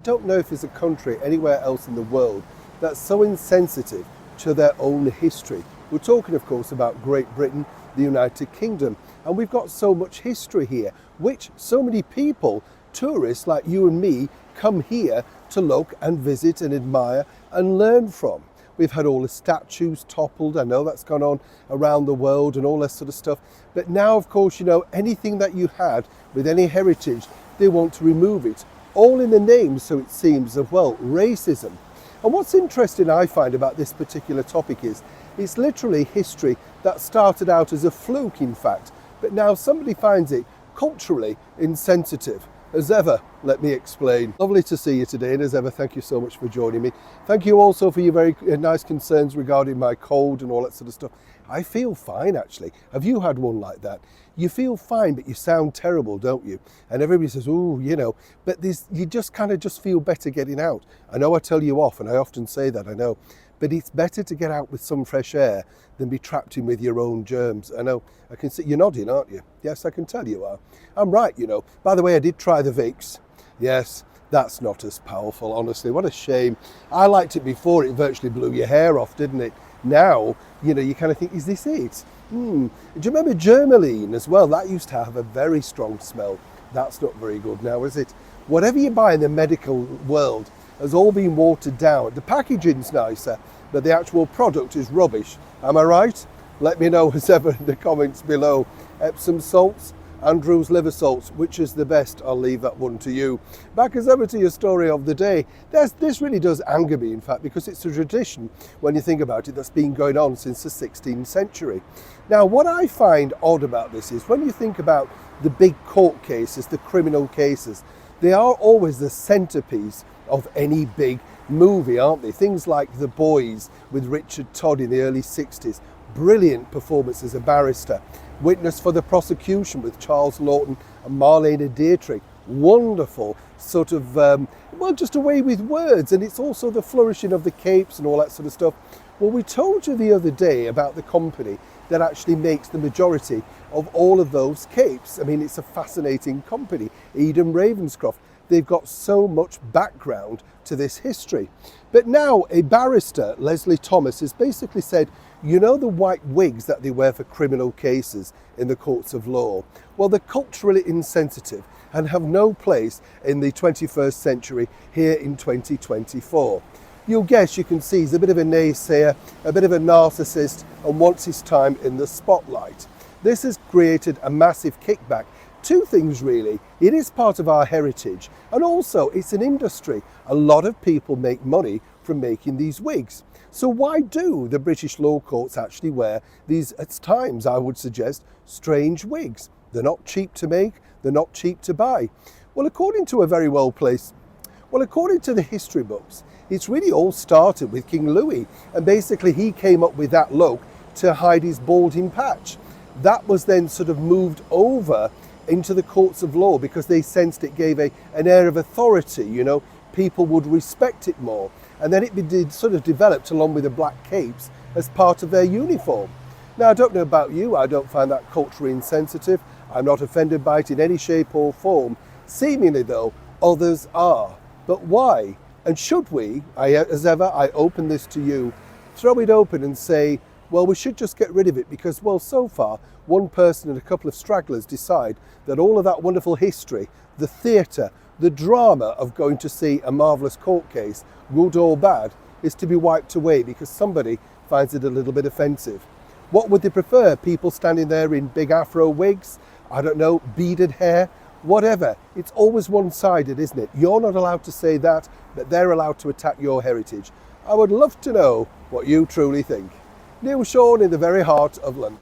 I don't know if there's a country anywhere else in the world that's so insensitive to their own history. We're talking, of course, about Great Britain, the United Kingdom, and we've got so much history here, which so many people, tourists like you and me, come here to look and visit and admire and learn from. We've had all the statues toppled. I know that's gone on around the world and all that sort of stuff. But now, of course, you know, anything that you had with any heritage, they want to remove it. All in the name, so it seems, of, well, racism. And what's interesting, I find, about this particular topic is it's literally history that started out as a fluke, in fact, but now somebody finds it culturally insensitive. As ever, let me explain. Lovely to see you today, and as ever, thank you so much for joining me. Thank you also for your very nice concerns regarding my cold and all that sort of stuff. I feel fine, actually. Have you had one like that? You feel fine, but you sound terrible, don't you? And everybody says, oh, you know, but you just kind of just feel better getting out. I know I tell you off, and I often say that, I know, but it's better to get out with some fresh air than be trapped in with your own germs. I know, I can see you're nodding, aren't you? Yes, I can tell you are. I'm right, you know. By the way, I did try the Vicks. Yes, that's not as powerful, honestly. What a shame. I liked it before. It virtually blew your hair off, didn't it? Now, you know, you kind of think, is this it? Do you remember Germaline as well? That used to have a very strong smell. That's not very good now, is it? Whatever you buy in the medical world has all been watered down. The packaging's nicer, but the actual product is rubbish. Am I right? Let me know as ever in the comments below. Epsom salts, Andrews liver salts, which is the best? I'll leave that one to you. Back as ever to your story of the day. This really does anger me, in fact, because it's a tradition, when you think about it, that's been going on since the 16th century. Now, what I find odd about this is when you think about the big court cases, the criminal cases, they are always the centerpiece of any big movie, aren't they? Things like The Boys with Richard Todd in the early 60s. Brilliant performance as a barrister. Witness for the Prosecution with Charles Laughton and Marlene Dietrich. Wonderful sort of, well, just a way with words. And it's also the flourishing of the capes and all that sort of stuff. Well, we told you the other day about the company that actually makes the majority of all of those capes. I mean, it's a fascinating company, Eden Ravenscroft. They've got so much background to this history. But now a barrister, Leslie Thomas, has basically said, you know the white wigs that they wear for criminal cases in the courts of law? Well, they're culturally insensitive and have no place in the 21st century here in 2024. You'll guess, you can see he's a bit of a naysayer, a bit of a narcissist, and wants his time in the spotlight. This has created a massive kickback. Two things really. It is part of our heritage, and also it's an industry. A lot of people make money from making these wigs. So why do the British law courts actually wear these, at times I would suggest, strange wigs? They're not cheap to make, they're not cheap to buy. Well, according to the history books, it's really all started with King Louis, and basically he came up with that look to hide his balding patch. That was then sort of moved over into the courts of law because they sensed it gave an air of authority, you know, people would respect it more. And then it sort of developed along with the black capes as part of their uniform. Now, I don't know about you, I don't find that culturally insensitive. I'm not offended by it in any shape or form. Seemingly though, others are. But why? And should we, as ever, I open this to you, throw it open and say, well, we should just get rid of it because, well, so far, one person and a couple of stragglers decide that all of that wonderful history, the theatre, the drama of going to see a marvellous court case, good or bad, is to be wiped away because somebody finds it a little bit offensive. What would they prefer? People standing there in big afro wigs? I don't know, beaded hair? Whatever. It's always one-sided, isn't it? You're not allowed to say that, but they're allowed to attack your heritage. I would love to know what you truly think. Neil Sean in the very heart of London.